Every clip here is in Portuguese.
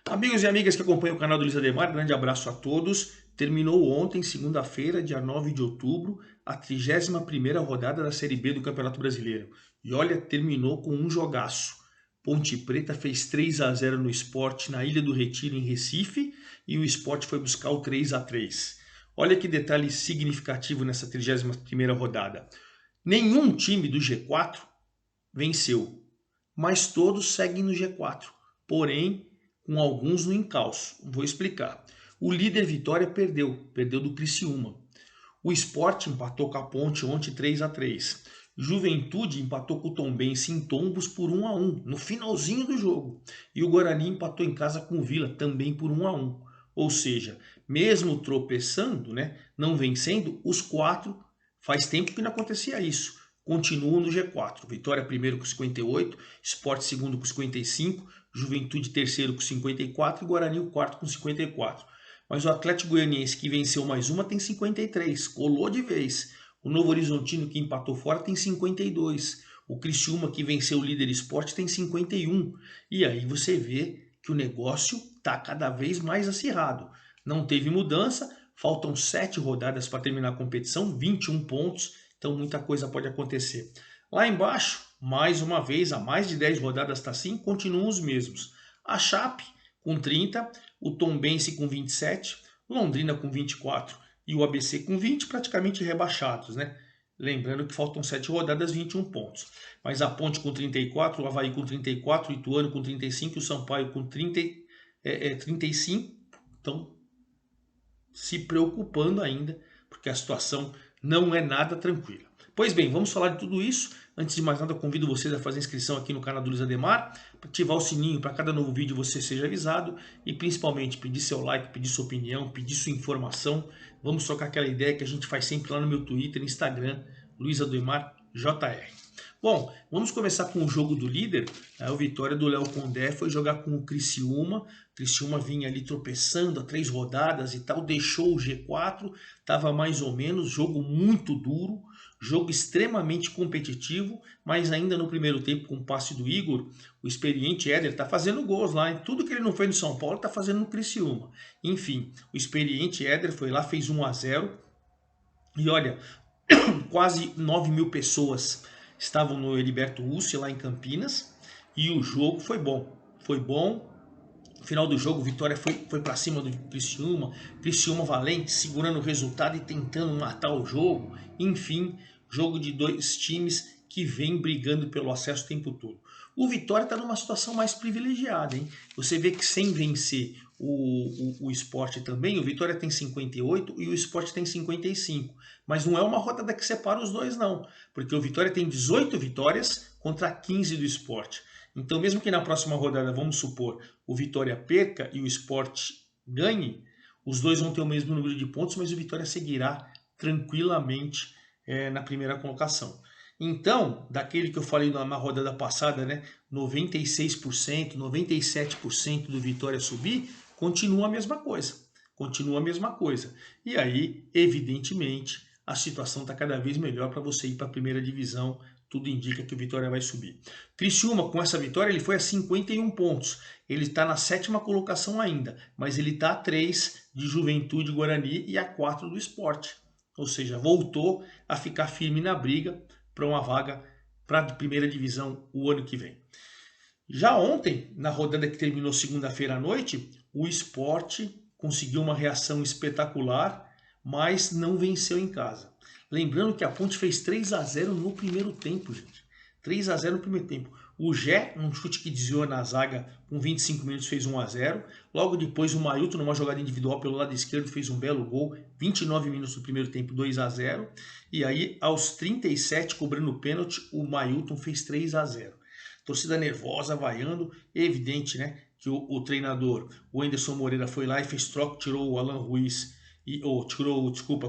Amigos e amigas que acompanham o canal do Luiz Ademar, grande abraço a todos. Terminou ontem, segunda-feira, dia 9 de outubro, a 31ª rodada da Série B do Campeonato Brasileiro. E olha, terminou com um jogaço. Ponte Preta fez 3-0 no Sport na Ilha do Retiro, em Recife, e o Sport foi buscar o 3-3. Olha que detalhe significativo nessa 31ª rodada. Nenhum time do G4 venceu, mas todos seguem no G4. Porém, com alguns no encalço. Vou explicar. O líder Vitória perdeu do Criciúma. O Sport empatou com a Ponte ontem 3-3. Juventude empatou com o Tombense em Tombos por 1-1, no finalzinho do jogo. E o Guarani empatou em casa com o Vila, também por 1-1. Ou seja, mesmo tropeçando, né, não vencendo, os quatro, faz tempo que não acontecia isso, continuam no G4. Vitória primeiro com 58, Sport segundo com 55, Juventude terceiro com 54 e Guarani o quarto com 54. Mas o Atlético Goianiense, que venceu mais uma, tem 53, colou de vez. O Novo Horizontino, que empatou fora, tem 52. O Criciúma, que venceu o líder Sport, tem 51. E aí você vê que o negócio está cada vez mais acirrado. Não teve mudança, faltam 7 rodadas para terminar a competição, 21 pontos, então muita coisa pode acontecer. Lá embaixo, mais uma vez, há mais de 10 rodadas está assim, continuam os mesmos. A Chape com 30, o Tombense com 27, Londrina com 24 e o ABC com 20, praticamente rebaixados, né? Lembrando que faltam 7 rodadas, 21 pontos. Mas a Ponte com 34, o Avaí com 34, o Ituano com 35 e o Sampaio com 35. Então, se preocupando ainda, porque a situação não é nada tranquila. Pois bem, vamos falar de tudo isso. Antes de mais nada, convido vocês a fazer inscrição aqui no canal do Luiz Ademar, para ativar o sininho para cada novo vídeo você seja avisado e principalmente pedir seu like, pedir sua opinião, pedir sua informação. Vamos trocar aquela ideia que a gente faz sempre lá no meu Twitter e Instagram, Luiz Ademar JR. Bom, vamos começar com o jogo do líder. O Vitória do Léo Condé foi jogar com o Criciúma. O Criciúma vinha ali tropeçando há 3 rodadas e tal, deixou o G4, estava mais ou menos, jogo muito duro, jogo extremamente competitivo, mas ainda no primeiro tempo, com o passe do Igor, o experiente Éder está fazendo gols lá, hein? Tudo que ele não fez no São Paulo está fazendo no Criciúma. Enfim, o experiente Éder foi lá, fez 1-0 e olha, quase 9.000 pessoas estavam no Heriberto Ussi lá em Campinas e o jogo foi bom. Foi bom. No final do jogo, Vitória foi para cima do Criciúma valente, segurando o resultado e tentando matar o jogo. Enfim, jogo de dois times que vem brigando pelo acesso o tempo todo. O Vitória está numa situação mais privilegiada, hein? Você vê que sem vencer o Sport também, o Vitória tem 58 e o Sport tem 55. Mas não é uma rodada que separa os dois, não. Porque o Vitória tem 18 vitórias contra 15 do Sport. Então, mesmo que na próxima rodada, vamos supor, o Vitória perca e o Sport ganhe, os dois vão ter o mesmo número de pontos, mas o Vitória seguirá tranquilamente na primeira colocação. Então, daquele que eu falei na rodada passada, né, 96%, 97% do Vitória subir, continua a mesma coisa. Continua a mesma coisa. E aí, evidentemente, a situação está cada vez melhor para você ir para a primeira divisão. Tudo indica que o Vitória vai subir. Criciúma, com essa vitória, ele foi a 51 pontos. Ele está na 7ª colocação ainda, mas ele está a 3 de Juventude, Guarani e a 4 do Sport. Ou seja, voltou a ficar firme na briga para uma vaga para a primeira divisão o ano que vem. Já ontem, na rodada que terminou segunda-feira à noite, o Sport conseguiu uma reação espetacular, mas não venceu em casa. Lembrando que a Ponte fez 3-0 no primeiro tempo, gente. 3-0 no primeiro tempo. O Gé, um chute que desviou na zaga, com 25 minutos fez 1-0. Logo depois o Mailton, numa jogada individual pelo lado esquerdo, fez um belo gol. 29 minutos do primeiro tempo, 2-0. E aí, aos 37, cobrando o pênalti, o Mailton fez 3-0. Torcida nervosa, vaiando. Evidente, né, que o treinador, o Anderson Moreira, foi lá e fez troca, tirou o Alan Ruiz,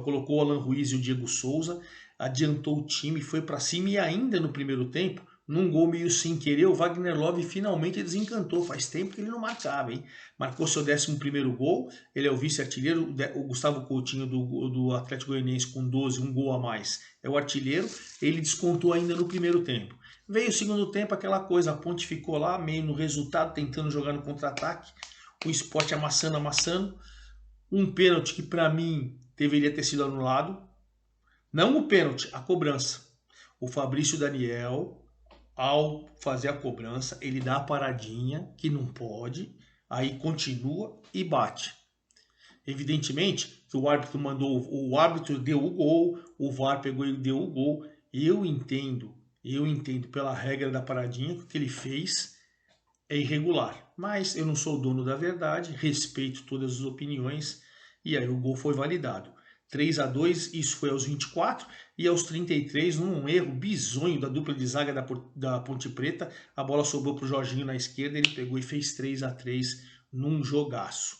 colocou o Alan Ruiz e o Diego Souza, adiantou o time, foi para cima e ainda no primeiro tempo, num gol meio sem querer, o Wagner Love finalmente desencantou. Faz tempo que ele não marcava, hein? Marcou seu 11º gol, ele é o vice-artilheiro, o Gustavo Coutinho do Atlético Goianiense com 12, um gol a mais, é o artilheiro, ele descontou ainda no primeiro tempo. Veio o segundo tempo, aquela coisa, a Ponte ficou lá meio no resultado, tentando jogar no contra-ataque. o Sport amassando, amassando. Um pênalti que para mim deveria ter sido anulado. Não o pênalti, a cobrança. O Fabrício Daniel, ao fazer a cobrança, ele dá a paradinha, que não pode, aí continua e bate. Evidentemente que o árbitro mandou, o árbitro deu o gol, o VAR pegou e deu o gol. Eu entendo pela regra da paradinha que o que ele fez é irregular. Mas eu não sou o dono da verdade, respeito todas as opiniões e aí o gol foi validado. 3-2, isso foi aos 24 e aos 33, num erro bizonho da dupla de zaga da Ponte Preta, a bola sobrou para o Jorginho na esquerda, ele pegou e fez 3-3 num jogaço.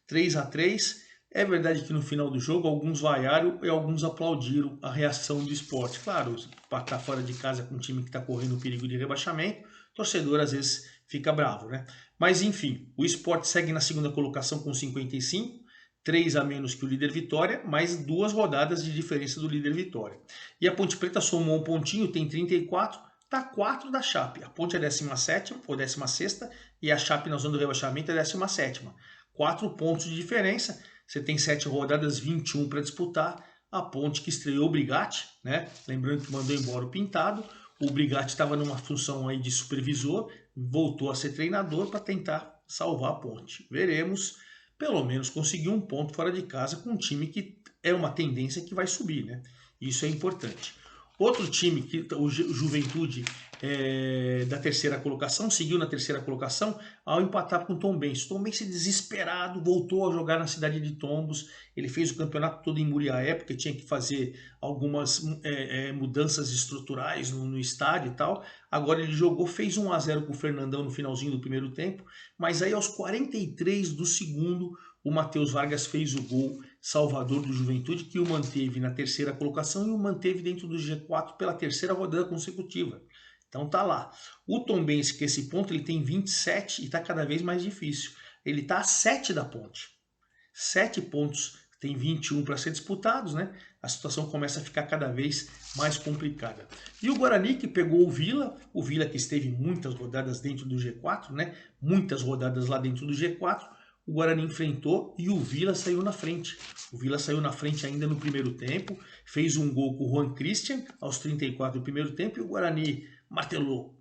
3-3, é verdade que no final do jogo alguns vaiaram e alguns aplaudiram a reação do Sport. Claro, para estar fora de casa com um time que está correndo perigo de rebaixamento, o torcedor às vezes fica bravo, né? Mas enfim, o Sport segue na segunda colocação com 55, 3 a menos que o líder Vitória, mais 2 rodadas de diferença do líder Vitória. E a Ponte Preta somou um pontinho, tem 34, está 4 da Chape. A Ponte é 17ª ou 16ª e a Chape na zona do rebaixamento é 17ª. 4 pontos de diferença, você tem 7 rodadas, 21 para disputar. A Ponte que estreou o Brigatti, né? Lembrando que mandou embora o Pintado. O Brigatti estava numa função aí de supervisor, voltou a ser treinador para tentar salvar a Ponte. Veremos, pelo menos conseguir um ponto fora de casa com um time que é uma tendência que vai subir, né? Isso é importante. Outro time, o Juventude, da terceira colocação, seguiu na terceira colocação ao empatar com o Tombense. O Tombense desesperado, voltou a jogar na cidade de Tombos. Ele fez o campeonato todo em Muriaé, porque tinha que fazer algumas mudanças estruturais no estádio e tal. Agora ele jogou, fez 1-0 com o Fernandão no finalzinho do primeiro tempo, mas aí aos 43 do segundo, o Matheus Vargas fez o gol salvador do Juventude, que o manteve na terceira colocação e o manteve dentro do G4 pela terceira rodada consecutiva. Então tá lá. O Tombense, que esse ponto ele tem 27 e está cada vez mais difícil. Ele está a 7 da Ponte. 7 pontos, tem 21 para ser disputados, né? A situação começa a ficar cada vez mais complicada. E o Guarani, que pegou o Vila que esteve muitas rodadas dentro do G4, né? Muitas rodadas lá dentro do G4, o Guarani enfrentou e o Vila saiu na frente. O Vila saiu na frente ainda no primeiro tempo, fez um gol com o Juan Christian aos 34 do primeiro tempo e o Guarani martelou.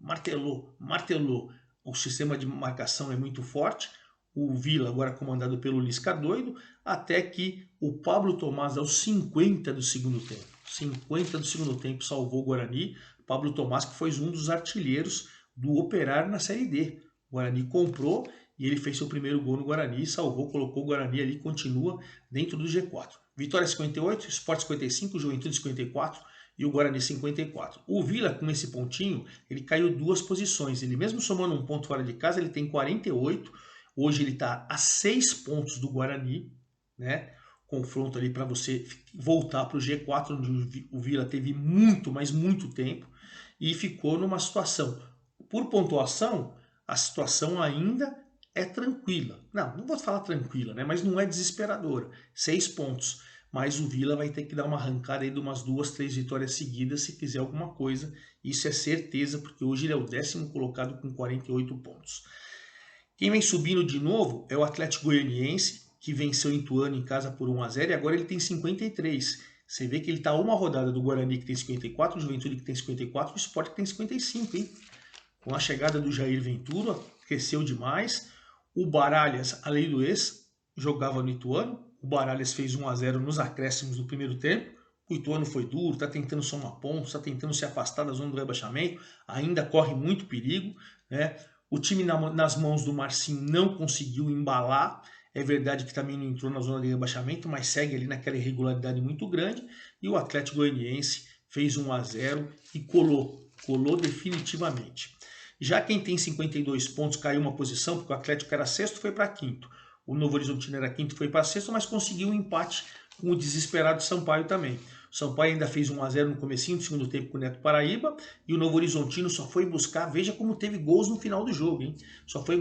O sistema de marcação é muito forte. O Vila, agora comandado pelo Lisca doido, até que o Pablo Tomás, aos 50 do segundo tempo, 50 do segundo tempo, salvou o Guarani. Pablo Tomás, que foi um dos artilheiros do Operário na Série D. O Guarani comprou e ele fez seu primeiro gol no Guarani, salvou, colocou o Guarani ali, continua dentro do G4. Vitória 58, Sport 55, Juventude 54 e o Guarani 54. O Vila, com esse pontinho, ele caiu 2 posições. Ele mesmo somando um ponto fora de casa, ele tem 48. Hoje ele está a 6 pontos do Guarani, né? Confronto ali para você voltar para o G4, onde o Vila teve muito, mas muito tempo, e ficou numa situação. Por pontuação, a situação ainda é tranquila. Não vou falar tranquila, né? Mas não é desesperadora. 6 pontos. Mas o Vila vai ter que dar uma arrancada aí de umas 2, 3 vitórias seguidas se quiser alguma coisa. Isso é certeza, porque hoje ele é o 10º colocado com 48 pontos. Quem vem subindo de novo é o Atlético Goianiense, que venceu em Ituano em casa por 1-0 e agora ele tem 53. Você vê que ele está a uma rodada do Guarani, que tem 54, o Juventude, que tem 54, e o Sport, que tem 55, hein? Com a chegada do Jair Ventura, cresceu demais. O Baralhas, a lei do ex, jogava no Ituano. O Baralhas fez 1-0 nos acréscimos do primeiro tempo. O Ituano foi duro, está tentando somar pontos, está tentando se afastar da zona do rebaixamento, ainda corre muito perigo, né? O time nas mãos do Marcinho não conseguiu embalar. É verdade que também não entrou na zona de rebaixamento, mas segue ali naquela irregularidade muito grande. E o Atlético Goianiense fez 1-0 e colou definitivamente. Já quem tem 52 pontos caiu uma posição, porque o Atlético era sexto, foi para quinto. O Novo Horizontino era quinto, foi para sexto, mas conseguiu um empate com o desesperado Sampaio também. O Sampaio ainda fez 1-0 no comecinho do segundo tempo com o Neto Paraíba, e o Novo Horizontino só foi buscar, veja como teve gols no final do jogo, hein? Só foi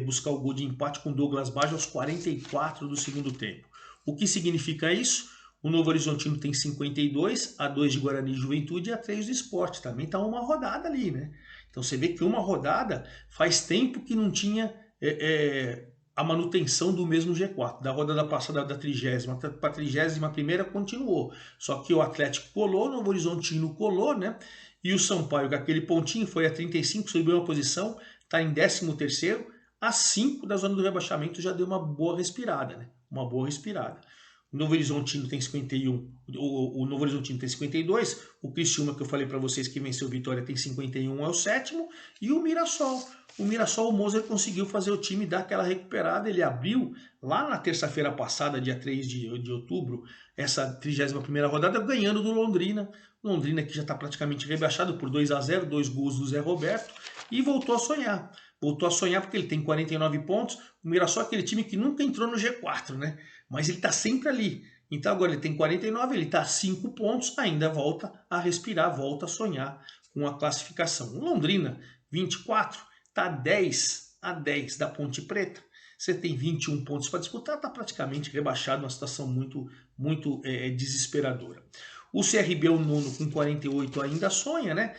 buscar o gol de empate com Douglas Baggio aos 44 do segundo tempo. O que significa isso? O Novo Horizontino tem 52, a 2 de Guarani e Juventude e a 3 do Sport. Também está uma rodada ali, né? Então você vê que uma rodada faz tempo que não tinha a manutenção do mesmo G4. Da rodada passada da 30ª para a 31ª continuou. Só que o Atlético colou, o Novo Horizontino colou, né? E o Sampaio, com aquele pontinho, foi a 35, subiu uma posição, está em 13º, a 5 da zona do rebaixamento, já deu uma boa respirada, né? Uma boa respirada. O Novo Horizontino tem 51, o Novo Horizontino tem 52, o Criciúma, que eu falei para vocês que venceu o Vitória, tem 51, é o 7º, e o Mirassol. O Mirassol, o Moser conseguiu fazer o time dar aquela recuperada, ele abriu lá na terça-feira passada, dia 3 de outubro, essa 31ª rodada, ganhando do Londrina. Londrina que já está praticamente rebaixado por 2-0, 2 gols do Zé Roberto, e voltou a sonhar. Voltou a sonhar porque ele tem 49 pontos, o Mirassol é aquele time que nunca entrou no G4, né? Mas ele está sempre ali. Então agora ele tem 49, ele está a 5 pontos, ainda volta a respirar, volta a sonhar com a classificação. O Londrina, 24, está 10 a 10 da Ponte Preta. Você tem 21 pontos para disputar, está praticamente rebaixado, uma situação muito desesperadora. O CRB, o nono, com 48 ainda sonha, né?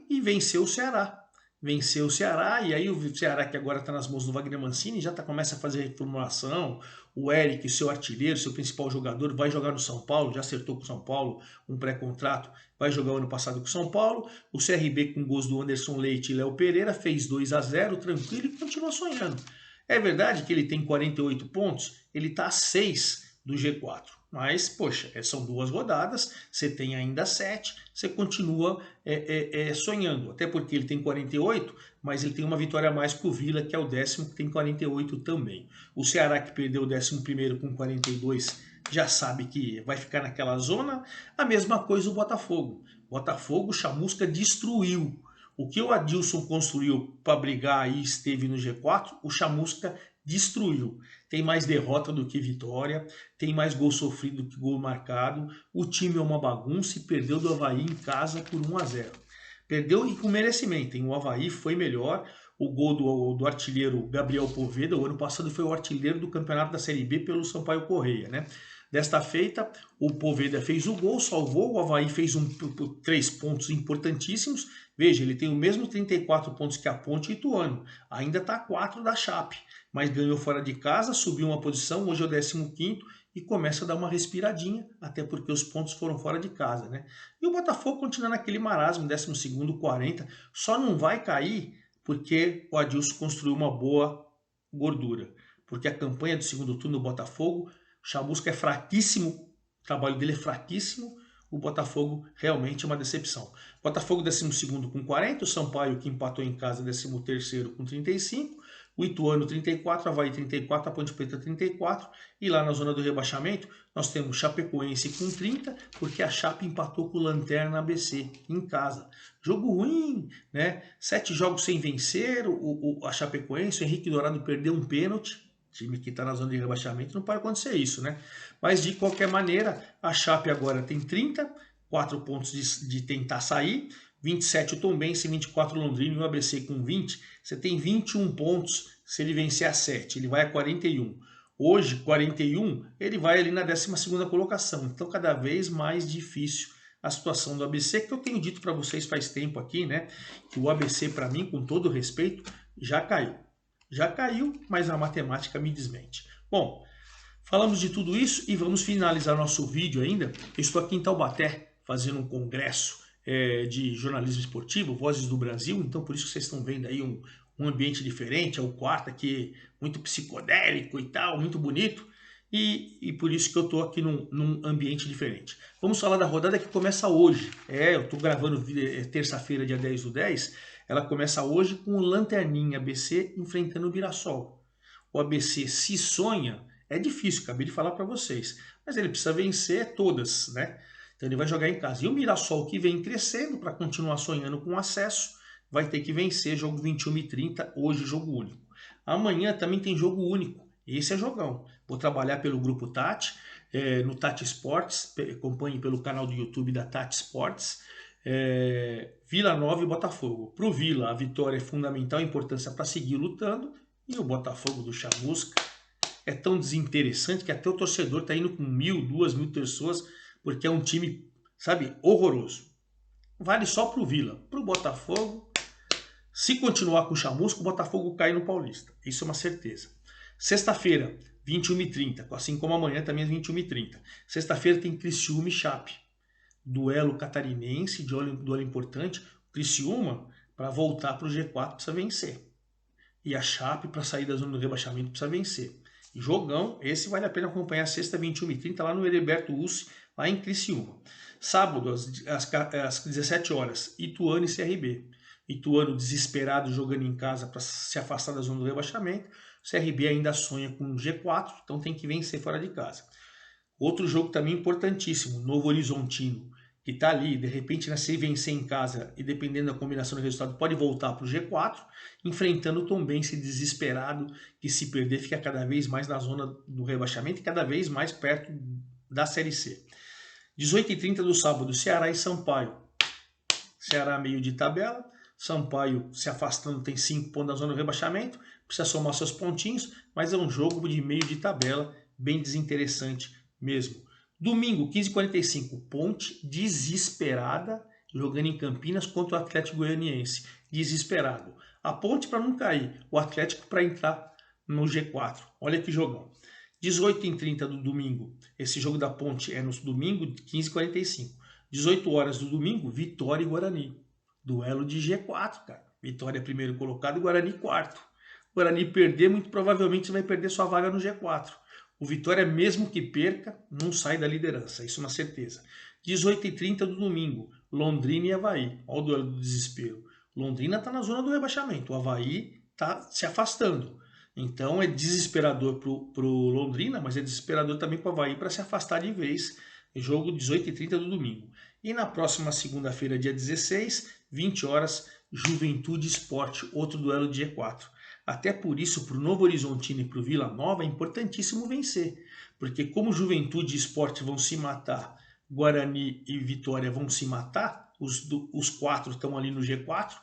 E venceu o Ceará. Venceu o Ceará, e aí o Ceará, que agora está nas mãos do Wagner Mancini, já começa a fazer reformulação. O Eric, seu artilheiro, seu principal jogador, vai jogar no São Paulo, já acertou com o São Paulo um pré-contrato, vai jogar o ano passado com o São Paulo. O CRB, com gols do Anderson Leite e Léo Pereira, fez 2-0, tranquilo, e continua sonhando. É verdade que ele tem 48 pontos, ele está a 6 do G4. Mas, poxa, são 2 rodadas, você tem ainda 7, você continua sonhando. Até porque ele tem 48, mas ele tem uma vitória a mais que o Vila, que é o 10º, que tem 48 também. O Ceará, que perdeu o 11º com 42, já sabe que vai ficar naquela zona. A mesma coisa o Botafogo. Botafogo, o Chamusca destruiu. O que o Adilson construiu para brigar e esteve no G4, o Chamusca destruiu. Tem mais derrota do que vitória, tem mais gol sofrido do que gol marcado. O time é uma bagunça e perdeu do Avaí em casa por 1-0. Perdeu e com merecimento, hein? O Avaí foi melhor. O gol do artilheiro Gabriel Poveda, o ano passado foi o artilheiro do campeonato da Série B pelo Sampaio Correia, né? Desta feita, o Poveda fez o gol, salvou, o Avaí fez 3 pontos importantíssimos. Veja, ele tem o mesmo 34 pontos que a Ponte e Ituano. Ainda está 4 da Chape, mas ganhou fora de casa, subiu uma posição, hoje é o 15º e começa a dar uma respiradinha, até porque os pontos foram fora de casa, né? E o Botafogo continua naquele marasmo, 12º, 40, só não vai cair porque o Adilson construiu uma boa gordura. Porque a campanha do segundo turno do Botafogo, o Chamusca é fraquíssimo, o trabalho dele é fraquíssimo, o Botafogo realmente é uma decepção. Botafogo 12º com 40, o Sampaio, que empatou em casa, 13º com 35, o Ituano 34, Avaí 34, a Ponte Preta 34, e lá na zona do rebaixamento nós temos Chapecoense com 30, porque a Chape empatou com o Lanterna ABC em casa. Jogo ruim, né? 7 jogos sem vencer, a Chapecoense, o Henrique Dourado perdeu um pênalti, time que está na zona de rebaixamento, não pode acontecer isso, né? Mas de qualquer maneira, a Chape agora tem 30, 4 pontos de tentar sair, 27 o Tombense, 24 o Londrina e o ABC com 20. Você tem 21 pontos se ele vencer a 7, ele vai a 41. Hoje, 41, ele vai ali na 12ª colocação. Então, cada vez mais difícil a situação do ABC, que eu tenho dito para vocês faz tempo aqui, né? Que o ABC, para mim, com todo respeito, já caiu. Já caiu, mas a matemática me desmente. Bom, falamos de tudo isso e vamos finalizar nosso vídeo ainda. Eu estou aqui em Taubaté fazendo um congresso de jornalismo esportivo, Vozes do Brasil, então por isso que vocês estão vendo aí um ambiente diferente, é o quarto aqui muito psicodélico e tal, muito bonito, e por isso que eu estou aqui num ambiente diferente. Vamos falar da rodada que começa hoje. Eu estou gravando terça-feira, dia 10/10, ela começa hoje com o Lanterninha ABC enfrentando o Mirassol. O ABC se sonha, é difícil, acabei de falar para vocês, mas ele precisa vencer todas, né? Então ele vai jogar em casa. E o Mirassol, que vem crescendo para continuar sonhando com acesso, vai ter que vencer jogo 21h30, hoje jogo único. Amanhã também tem jogo único, esse é jogão. Vou trabalhar pelo Grupo Tati, no Tati Sports, acompanhe pelo canal do YouTube da Tati Sports. Vila Nova e Botafogo. Para o Vila, a vitória é fundamental, a importância para seguir lutando. E o Botafogo do Chamusca é tão desinteressante que até o torcedor está indo com 1.000, 2.000 pessoas, porque é um time, sabe, horroroso. Vale só para o Vila. Para o Botafogo, Se continuar com o chamusco, o Botafogo cai no Paulista. Isso é uma certeza. Sexta-feira, 21h30, assim como amanhã também às 21h30. Sexta-feira tem Criciúma e Chape. Duelo catarinense, duelo importante. O Criciúma, para voltar para o G4, precisa vencer. E a Chape, para sair da zona do rebaixamento, precisa vencer. Jogão, esse vale a pena acompanhar sexta, 21h30, lá no Heriberto Ussi, lá em Criciúma. Sábado, às 17 horas, Ituano e CRB. Ituano desesperado jogando em casa para se afastar da zona do rebaixamento. O CRB ainda sonha com o G4, então tem que vencer fora de casa. Outro jogo também importantíssimo, Novo Horizontino, que está ali, de repente, se vencer em casa e dependendo da combinação do resultado, pode voltar para o G4, enfrentando o Tombense desesperado, que se perder fica cada vez mais na zona do rebaixamento e cada vez mais perto da Série C. 18h30 do sábado, Ceará e Sampaio. Ceará meio de tabela, Sampaio se afastando, tem 5 pontos na zona do rebaixamento, precisa somar seus pontinhos, mas é um jogo de meio de tabela, bem desinteressante mesmo. Domingo, 15h45, Ponte desesperada, jogando em Campinas contra o Atlético Goianiense. Desesperado. A Ponte para não cair, o Atlético para entrar no G4. Olha que jogão. 18h30 do domingo, esse jogo da Ponte é no domingo, 15h45. 18 horas do domingo, Vitória e Guarani. Duelo de G4, cara. Vitória é primeiro colocado e Guarani quarto. Guarani perder, muito provavelmente vai perder sua vaga no G4. O Vitória, mesmo que perca, não sai da liderança, isso é uma certeza. 18h30 do domingo, Londrina e Avaí. Olha o duelo do desespero. Londrina está na zona do rebaixamento, o Avaí está se afastando. Então é desesperador para o Londrina, mas é desesperador também para o Avaí para se afastar de vez. Jogo 18h30 do domingo. E na próxima segunda-feira, dia 16, 20 horas, Juventude Sport, outro duelo de G4. Até por isso, para o Novo Horizontino e para o Vila Nova, é importantíssimo vencer. Porque como Juventude e Sport vão se matar, Guarani e Vitória vão se matar, os 4 estão ali no G4,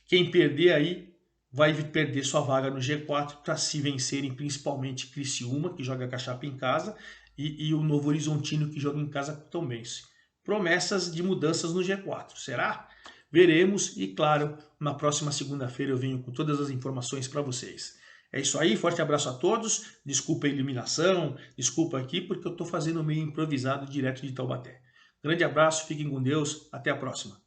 quem perder aí vai perder sua vaga no G4 para se vencerem principalmente Criciúma, que joga com a Chape em casa, e o Novo Horizontino, que joga em casa com o Tombense. Promessas de mudanças no G4, será? Veremos e, claro, na próxima segunda-feira eu venho com todas as informações para vocês. É isso aí, forte abraço a todos, desculpa a iluminação, desculpa aqui porque eu estou fazendo meio improvisado direto de Taubaté. Grande abraço, fiquem com Deus, até a próxima.